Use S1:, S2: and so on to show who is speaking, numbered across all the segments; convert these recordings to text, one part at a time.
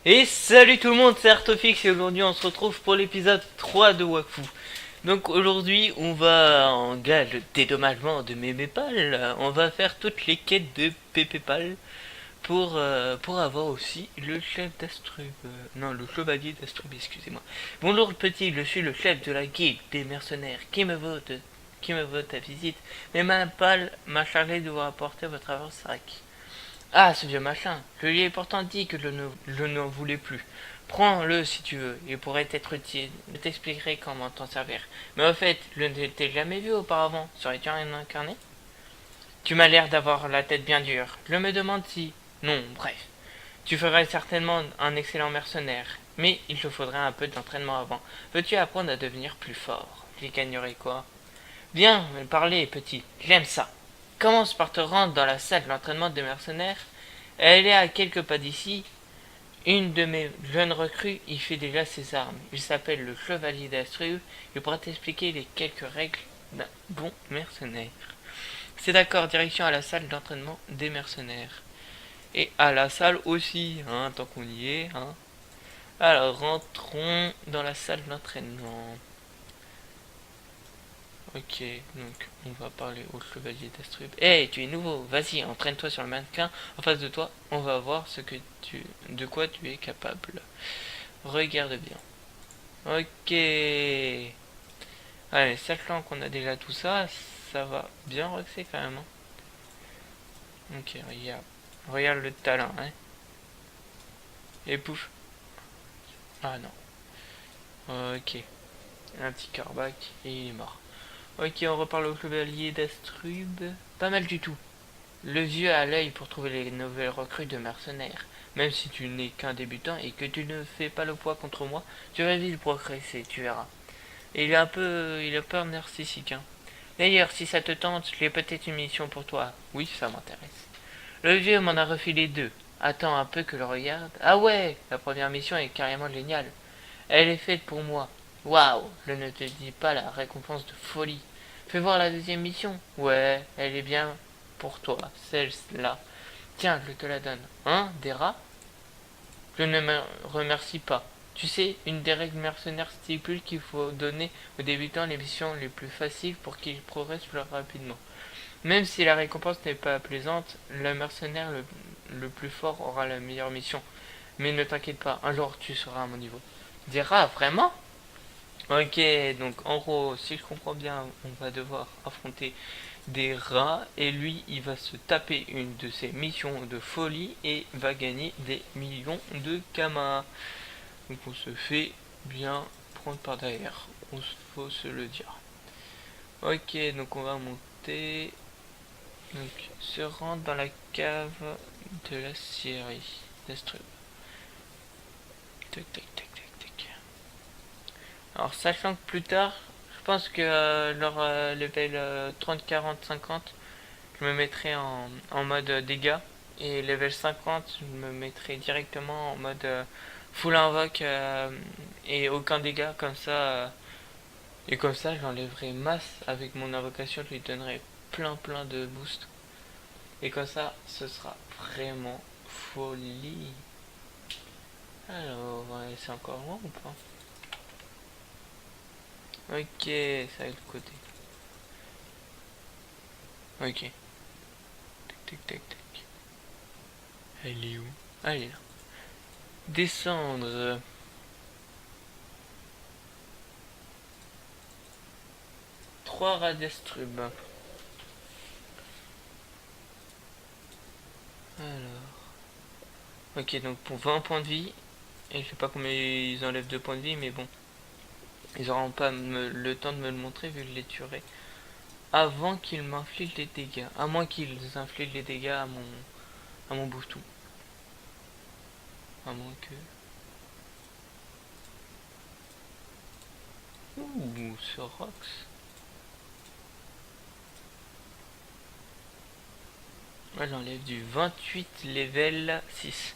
S1: Et salut tout le monde, c'est Artofix et aujourd'hui on se retrouve pour l'épisode 3 de Wakfu. Donc aujourd'hui on va, en gage de dédommagement de Mépépal, on va faire toutes les quêtes de Pépépal pour avoir aussi le chef d'Astrub. Non, le chevalier d'Astrub, excusez-moi. Bonjour petit, je suis le chef de la guilde des mercenaires qui me vaut ta visite. Mais Mépépal m'a chargé de vous rapporter votre avance-sac. Ah, ce vieux machin. Je lui ai pourtant dit que je n'en voulais plus. Prends-le si tu veux, il pourrait être utile. Je t'expliquerai comment t'en servir. Mais au fait, je ne t'ai jamais vu auparavant. Serais-tu un incarné? Tu m'as l'air d'avoir la tête bien dure. Je me demande si... Non, bref. Tu ferais certainement un excellent mercenaire. Mais il te faudrait un peu d'entraînement avant. Veux-tu apprendre à devenir plus fort? J'y gagnerai quoi? Bien, parlez, petit. J'aime ça. Commence par te rendre dans la salle d'entraînement des mercenaires. Elle est à quelques pas d'ici. Une de mes jeunes recrues y fait déjà ses armes. Il s'appelle le chevalier d'Astreux. Il pourra t'expliquer les quelques règles d'un bon mercenaire. C'est d'accord, direction à la salle d'entraînement des mercenaires. Et à la salle aussi, hein, tant qu'on y est. Hein. Alors, rentrons dans la salle d'entraînement. Ok, donc on va parler au chevalier d'Astrub. Hey, tu es nouveau, vas-y, entraîne-toi sur le mannequin en face de toi, on va voir de quoi tu es capable. Regarde bien. Ok. Allez, sachant qu'on a déjà tout ça, ça va bien roxer quand même. Hein. Ok, regarde. Regarde le talent, hein. Et pouf. Ah non. Ok. Un petit carbac et il est mort. Ok, on reparle au chevalier d'Astrub. Pas mal du tout. Le vieux a l'œil pour trouver les nouvelles recrues de mercenaires. Même si tu n'es qu'un débutant et que tu ne fais pas le poids contre moi, tu vas vite progresser, tu verras. Et il est un peu narcissique. Hein. D'ailleurs, si ça te tente, j'ai peut-être une mission pour toi. Oui, ça m'intéresse. Le vieux m'en a refilé deux. Attends un peu que je le regarde. Ah ouais, la première mission est carrément géniale. Elle est faite pour moi. Waouh, je ne te dis pas la récompense de folie. Fais voir la deuxième mission. Ouais, elle est bien pour toi, celle-là. Tiens, je te la donne. Hein, des rats? Je ne me remercie pas. Tu sais, une des règles mercenaires stipule qu'il faut donner aux débutants les missions les plus faciles pour qu'ils progressent plus rapidement. Même si la récompense n'est pas plaisante, le mercenaire le plus fort aura la meilleure mission. Mais ne t'inquiète pas, un jour tu seras à mon niveau. Des rats, vraiment? Ok, donc en gros, si je comprends bien, on va devoir affronter des rats et lui, il va se taper une de ses missions de folie et va gagner des millions de kamas. Donc on se fait bien prendre par derrière, faut se le dire. Ok, donc on va monter. Donc se rendre dans la cave de la scierie d'Astrub. Tac tac tac tac tac. Alors sachant que plus tard, je pense que leur level 30, 40, 50, je me mettrai en mode dégâts. Et level 50, je me mettrai directement en mode full invoque et aucun dégât. Et comme ça, j'enlèverai masse avec mon invocation. Je lui donnerai plein de boost. Et comme ça, ce sera vraiment folie. Alors, c'est encore loin ou pas? Ok, ça va être le côté. Ok. Tac tac tac tac. Elle est où? Ah, elle est là. Descendre. 3 Radestrub. Alors. Ok, donc pour 20 points de vie. Et je sais pas combien ils enlèvent de points de vie, mais bon. Ils auront pas le temps de me le montrer vu que je les tuerai. Avant qu'ils m'infligent les dégâts. À moins qu'ils infligent les dégâts à mon bouffetou. À moins que... Ouh, ce Rox. Ouais, j'enlève du 28 level 6.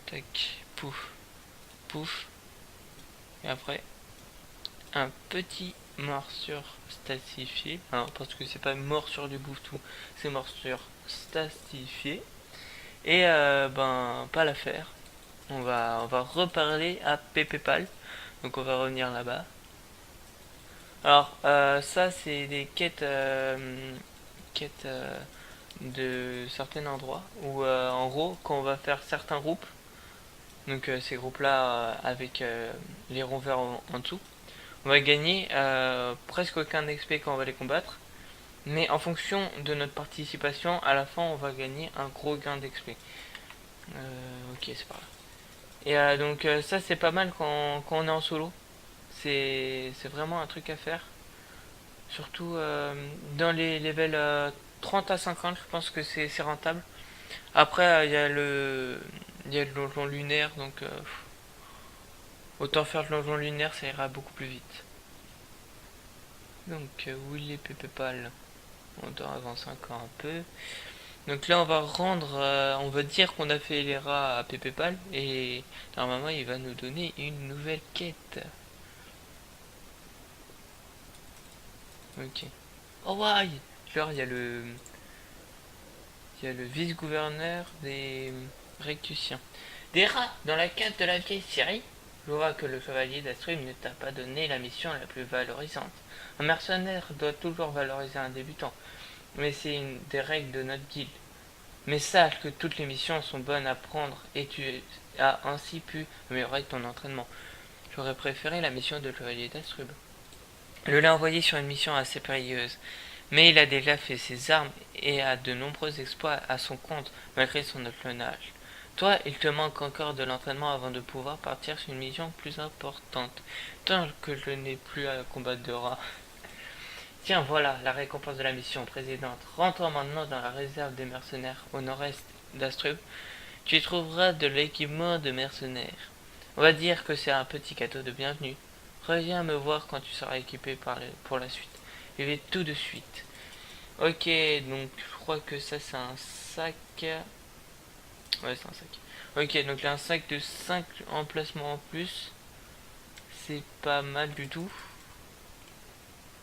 S1: Tac, pouf, pouf. Et après, un petit morsure statifié. Alors, parce que c'est pas morsure du bouffetou, c'est morsure statifié. Et ben, pas l'affaire. on va reparler à Pépépal. Donc on va revenir là-bas. Alors ça c'est des quêtes de certains endroits où en gros quand on va faire certains groupes, donc ces groupes là avec les ronds verts en dessous, on va gagner presque aucun XP quand on va les combattre, mais en fonction de notre participation à la fin on va gagner un gros gain d'XP. Ok, c'est pas grave. Et donc ça c'est pas mal quand on est en solo, c'est vraiment un truc à faire. Surtout dans les levels 30 à 50, je pense que c'est rentable. Après, il y a le donjon lunaire, donc autant faire le donjon lunaire, ça ira beaucoup plus vite. Donc, où il est Pépépal? On doit avancer encore un peu. Donc là, on va rendre, on va dire qu'on a fait les rats à Pépépal, et normalement, il va nous donner une nouvelle quête. Ok. Oh, ouais! Genre, il y a le vice-gouverneur des Rectusiens. Des rats dans la cave de la vieille Syrie. Je vois que le chevalier d'Astrub ne t'a pas donné la mission la plus valorisante. Un mercenaire doit toujours valoriser un débutant, mais c'est une des règles de notre guilde. Mais sache que toutes les missions sont bonnes à prendre et tu as ainsi pu améliorer ton entraînement. J'aurais préféré la mission de chevalier d'Astrub. Je l'ai envoyé sur une mission assez périlleuse, mais il a déjà fait ses armes et a de nombreux exploits à son compte malgré son jeune âge. Toi, il te manque encore de l'entraînement avant de pouvoir partir sur une mission plus importante, tant que je n'ai plus à combattre de rats. Tiens, voilà la récompense de la mission précédente. Rentre maintenant dans la réserve des mercenaires au nord-est d'Astrub. Tu y trouveras de l'équipement de mercenaires. On va dire que c'est un petit cadeau de bienvenue. Reviens me voir quand tu seras équipé pour la suite. Je vais tout de suite. Ok, donc je crois que ça c'est un sac. Ouais, c'est un sac. Ok, donc là un sac de 5 emplacements en plus. C'est pas mal du tout.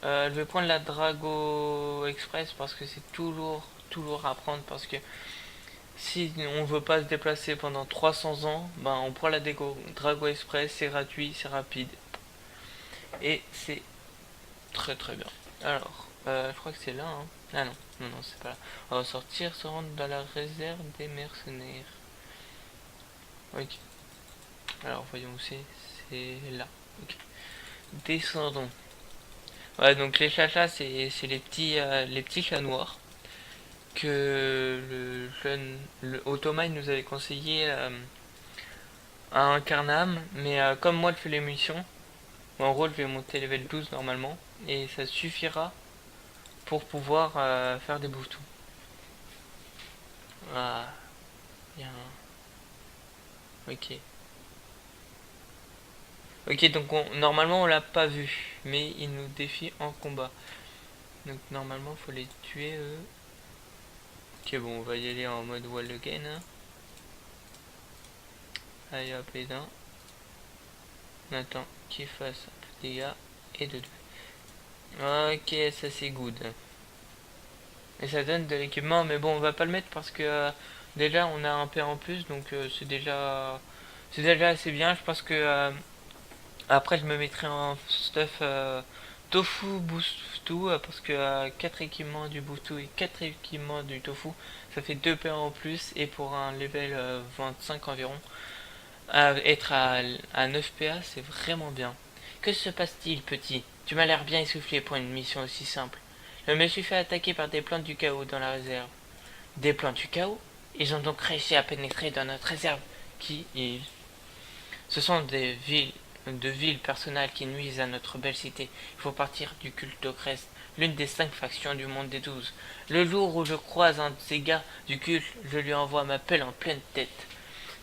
S1: Je vais prendre la Drago Express parce que c'est toujours à prendre, parce que si on veut pas se déplacer pendant 300 ans, ben on prend la Drago Express, c'est gratuit, c'est rapide et c'est très bien. Alors, je crois que c'est là, hein. Ah non, non, c'est pas là. On va sortir, se rendre dans la réserve des mercenaires. Ok. Alors, voyons où c'est. C'est là. Ok. Descendons. Ouais, donc les chachas, c'est les petits chats noirs que le jeune le Automai nous avait conseillé à un Carnam, mais comme moi je fais les missions, en gros je vais monter level 12 normalement, et ça suffira pour pouvoir faire des boostous. Ah, bien. Ok. Ok, donc normalement on l'a pas vu, mais il nous défie en combat. Donc normalement faut les tuer eux. Ok, bon, on va y aller en mode wall again, hein. Allez hop les dents. On attend qu'il fasse un peu de dégâts et de deux. Ok, ça c'est good. Et ça donne de l'équipement, mais bon, on va pas le mettre parce que déjà on a un P en plus, donc c'est déjà assez bien. Je pense que après je me mettrai en stuff tofu boostou, parce que 4 équipements du boostou et 4 équipements du tofu, ça fait 2 P en plus, et pour un level 25 environ, être à 9 PA c'est vraiment bien. Que se passe-t-il, petit? Tu m'as l'air bien essoufflé pour une mission aussi simple. Je me suis fait attaquer par des plantes du chaos dans la réserve. Des plantes du chaos? Ils ont donc réussi à pénétrer dans notre réserve. Qui ils? Ce sont de villes personnelles qui nuisent à notre belle cité. Il faut partir du culte d'Ocrest, l'une des 5 factions du monde des 12. Le jour où je croise un de ces gars du culte, je lui envoie ma pelle en pleine tête.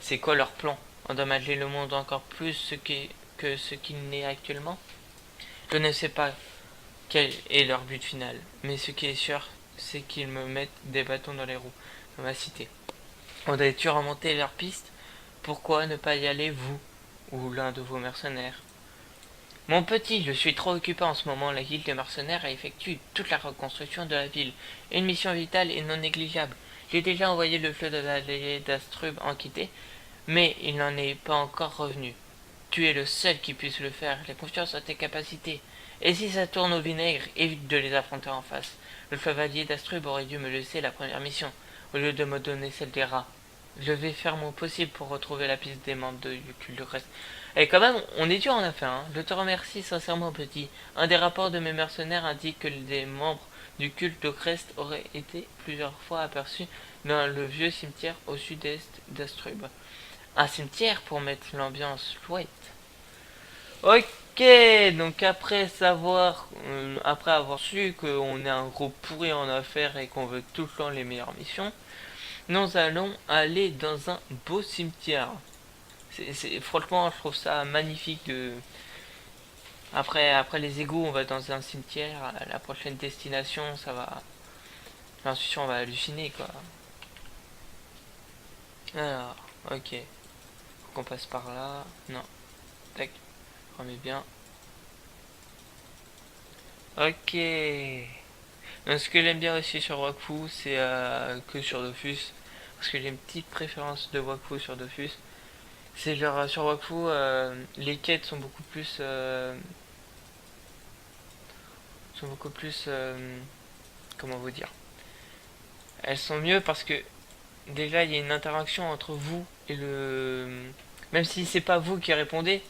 S1: C'est quoi leur plan? Endommager le monde encore plus que ce qu'il n'est actuellement? Je ne sais pas quel est leur but final, mais ce qui est sûr, c'est qu'ils me mettent des bâtons dans les roues, dans ma cité. Voudrais-tu remonter leur piste? Pourquoi ne pas y aller, vous, ou l'un de vos mercenaires? Mon petit, je suis trop occupé en ce moment. La guilde des mercenaires a effectué toute la reconstruction de la ville. Une mission vitale et non négligeable. J'ai déjà envoyé le fleuve de la d'Astrub enquêter, Mais il n'en est pas encore revenu. Tu es le seul qui puisse le faire, j'ai confiance en tes capacités. Et si ça tourne au vinaigre, évite de les affronter en face. Le chevalier d'Astrub aurait dû me laisser la première mission, au lieu de me donner celle des rats. Je vais faire mon possible pour retrouver la piste des membres de culte reste. Et quand même, on est dur en affaire, hein. Je te remercie sincèrement, petit. Un des rapports de mes mercenaires indique que des membres du culte de Crest auraient été plusieurs fois aperçus dans le vieux cimetière au sud-est d'Astrub. Un cimetière pour mettre l'ambiance chouette. Ok, donc après avoir su qu'on est un gros pourri en affaires et qu'on veut tout le temps les meilleures missions, nous allons aller dans un beau cimetière. Franchement, je trouve ça magnifique de. Après les égouts, on va dans un cimetière. La prochaine destination, ça va. J'en suis sûr, on va halluciner quoi. Alors, ok. Faut qu'on passe par là. Non. Tac. Remets bien. Ok. Donc, ce que j'aime bien aussi sur Wakfu, c'est que sur Dofus. Parce que j'ai une petite préférence de Wakfu sur Dofus. C'est genre sur Wakfu, les quêtes sont beaucoup plus, comment vous dire, elles sont mieux parce que déjà il y a une interaction entre vous et le, même si c'est pas vous qui répondez,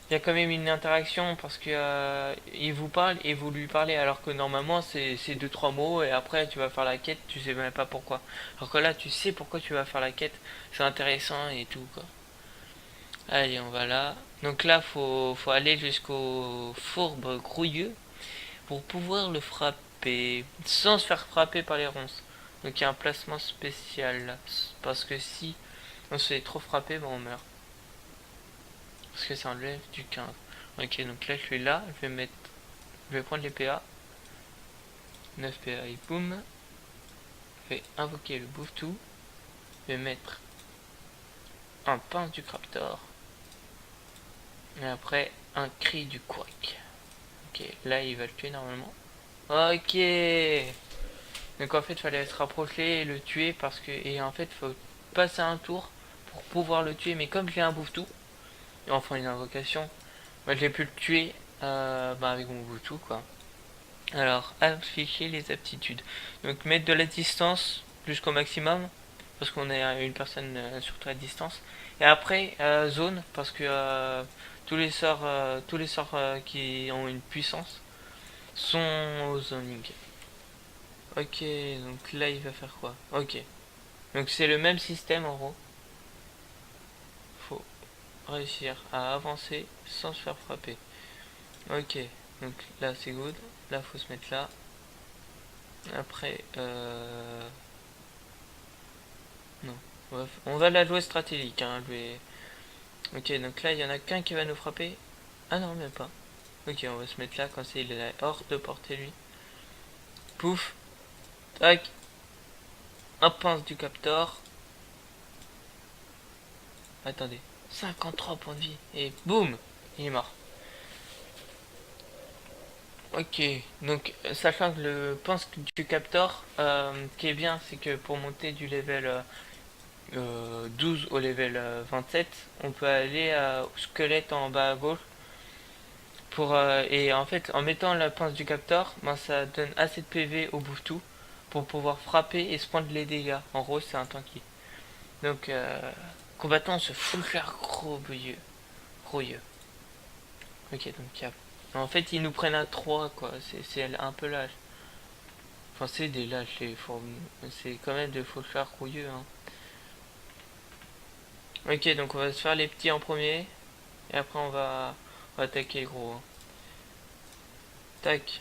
S1: il y a quand même une interaction parce que il vous parle et vous lui parlez alors que normalement c'est deux trois mots et après tu vas faire la quête, tu sais même pas pourquoi. Alors que là tu sais pourquoi tu vas faire la quête, c'est intéressant et tout quoi. Allez, on va là. Donc là faut aller jusqu'au fourbe grouilleux pour pouvoir le frapper sans se faire frapper par les ronces. Donc il y a un placement spécial là. Parce que si on se fait trop frapper, ben on meurt. Parce que ça enlève du 15. Ok, donc là je suis là, je vais prendre les PA. 9 PA et boum. Je vais invoquer le bouffe-tout. Je vais mettre un pince du Craptor. Et après un cri du Quack. Ok, là il va le tuer normalement. Ok. Donc en fait il fallait se rapprocher et le tuer parce que. Et en fait il faut passer un tour pour pouvoir le tuer. Mais comme j'ai un bouffe-tout, et enfin une invocation, bah, j'ai pu le tuer avec mon bouffe-tout quoi. Alors, afficher les aptitudes. Donc mettre de la distance jusqu'au maximum, parce qu'on est une personne surtout à distance. Et après, zone, parce que tous les sorts qui ont une puissance sont au zoning. Ok, donc là il va faire quoi? Ok. Donc c'est le même système en gros. Faut réussir à avancer sans se faire frapper. Ok, donc là c'est good. Là faut se mettre là. Après, non. On va la jouer stratégique. Hein, ok, donc là, il y en a qu'un qui va nous frapper. Ah non, même pas. Ok, on va se mettre là quand il est hors de portée, lui. Pouf. Tac. Un pince du Captor. Attendez. 53 points de vie. Et boum. Il est mort. Ok, donc sachant que le pince du Captor, qui est bien, c'est que pour monter du level 12 au level 27, on peut aller au squelette en bas à gauche. Et en fait, en mettant la pince du Captor, ben, ça donne assez de PV au bouffe-tout pour pouvoir frapper et se prendre les dégâts. En gros, c'est un tanky. Donc, combattant se full faire gros bouilleux. Rouilleux. Ok, donc en fait, ils nous prennent à 3 quoi. C'est un peu lâche. Enfin, c'est des lâches, c'est quand même des faux chars rouilleux. Hein. Ok, donc on va se faire les petits en premier. Et après, on va attaquer les gros. Hein. Tac.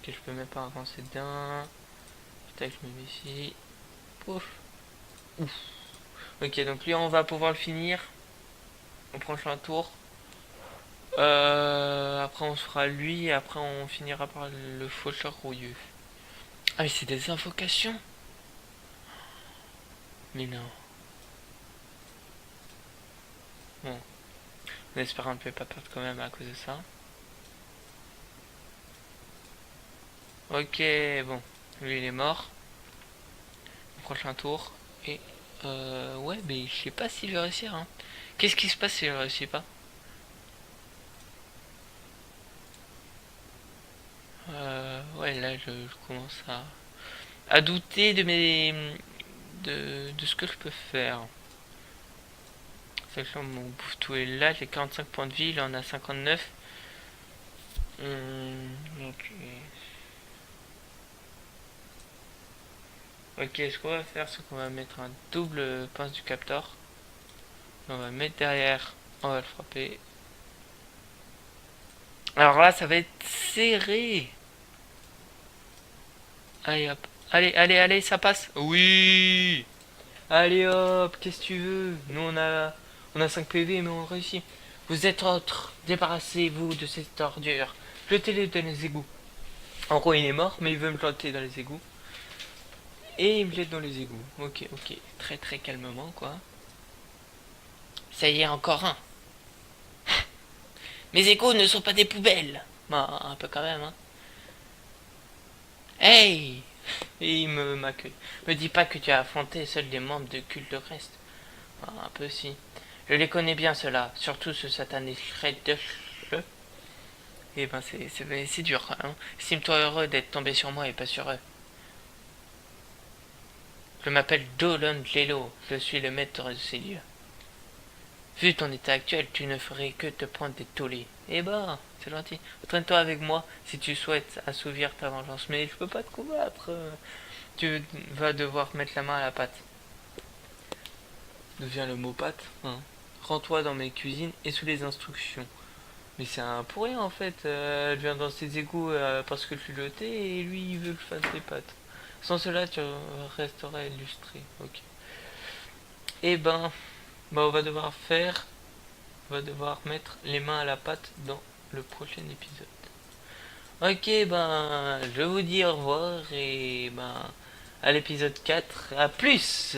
S1: Ok, je peux même pas avancer d'un. Tac, je me mets ici. Pouf. Ouf. Ok, donc lui, on va pouvoir le finir au prochain tour. Après, on se fera lui. Et après, on finira par le faucheur rouilleux. Ah, mais c'est des invocations. Mais non. Bon. On espère qu'on ne peut pas perdre quand même à cause de ça. Ok, bon. Lui, il est mort. Au prochain tour. Et Ouais, mais je sais pas s'il va réussir, hein. Qu'est-ce qui se passe si je réussis pas? Ouais, là, je commence à douter de de ce que je peux faire. Sachant que mon bouffetou est là, j'ai 45 points de vie, il en a 59. Ok. Ok, ce qu'on va faire, c'est qu'on va mettre un double pince du capteur. On va mettre derrière, on va le frapper. Alors là, ça va être serré. Allez hop. Allez, allez, allez, ça passe. Oui. Allez hop, qu'est-ce que tu veux? Nous on a 5 PV mais on réussit. Vous êtes autres, débarrassez-vous de cette ordure. Jetez-les dans les égouts. En gros il est mort mais il veut me jeter dans les égouts. Et il me jette dans les égouts. Ok, ok. Très très calmement quoi. Ça y est, encore un. Mes égouts ne sont pas des poubelles. Bah, un peu quand même, hein. Hey! Et il m'accueille. Me dis pas que tu as affronté seuls des membres de culte reste. Ah, un peu si. Je les connais bien ceux-là, surtout ce satané Shredder. Et ben c'est dur, hein. Estime-toi heureux d'être tombé sur moi et pas sur eux. Je m'appelle Dolan Lelo, je suis le maître de ces lieux. Vu ton état actuel, tu ne ferais que te prendre des tollés. Eh ben, c'est gentil. Entraîne-toi avec moi si tu souhaites assouvir ta vengeance. Mais je peux pas te combattre. Tu vas devoir mettre la main à la pâte. D'où vient le mot pâte, hein? Rends-toi dans mes cuisines et sous les instructions. Mais c'est un pour rien en fait. Elle vient dans ses égouts parce que je suis jeté et lui il veut que je fasse des pâtes. Sans cela, tu resterais illustré. Ok. Et ben, on va devoir mettre les mains à la pâte dans le prochain épisode. Ok, ben, je vous dis au revoir et ben, à l'épisode 4. À plus!